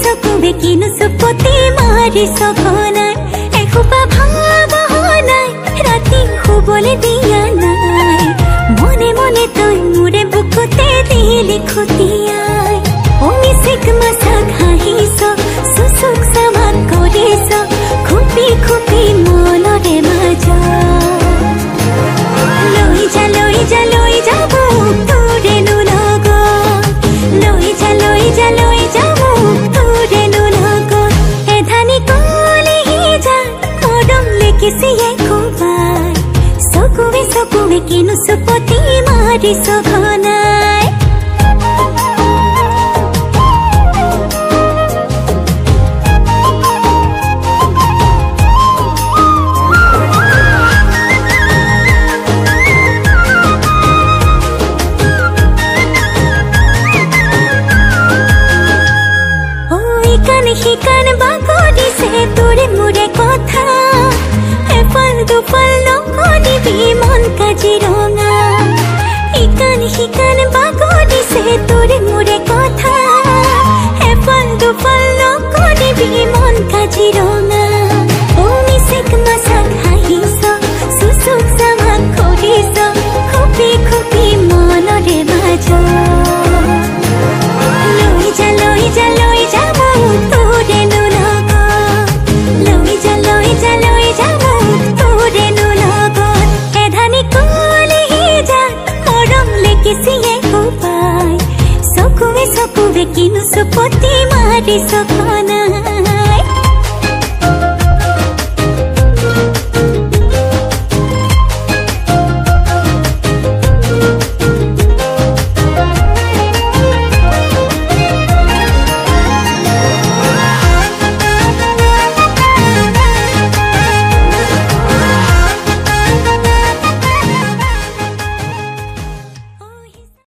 চকুৱে কিনো চুপতি মাৰি সঘনাই এসোপা ভাৱনাই ৰাতি শুবলৈ দিয়া নাই মনে মনে তই মোৰে বুকুতে দিলি খুটিয়াই অমিচিক মাছাক হাঁহিছ চুচুক চামাক কৰিছ খুপি খুপি মনৰে মাজ লৈ যা মোক তোৰেনো লগত লৈ যা মোক তোৰেনো লগত এধানি কলিহি যা মৰম লিখিছিয়ে কোবাই চকুৱে কিনো চুপতি মাৰি সঘনাই শিকান বাগৰিছে তোৰে মোৰে কথা এফাল দুফাল নকৰিবি মন কাজিৰঙা শিকান বাগৰিছে তোৰে মোৰে কথা এফাল দুফাল নকৰিবি মন কাজিৰঙা অমিচিক মাছাক হাঁহিছ চুচুক চামাক কৰিছ খুপি খুপি মনৰে মাজ লৈ যা মোক তোৰেনো লগত লৈ যা মোক তোৰেনো লগত এধানি কলিহি যা মৰম লিখিছিয়ে কোবাই চকুৱে কিনো চুপতি মাৰি সঘনাই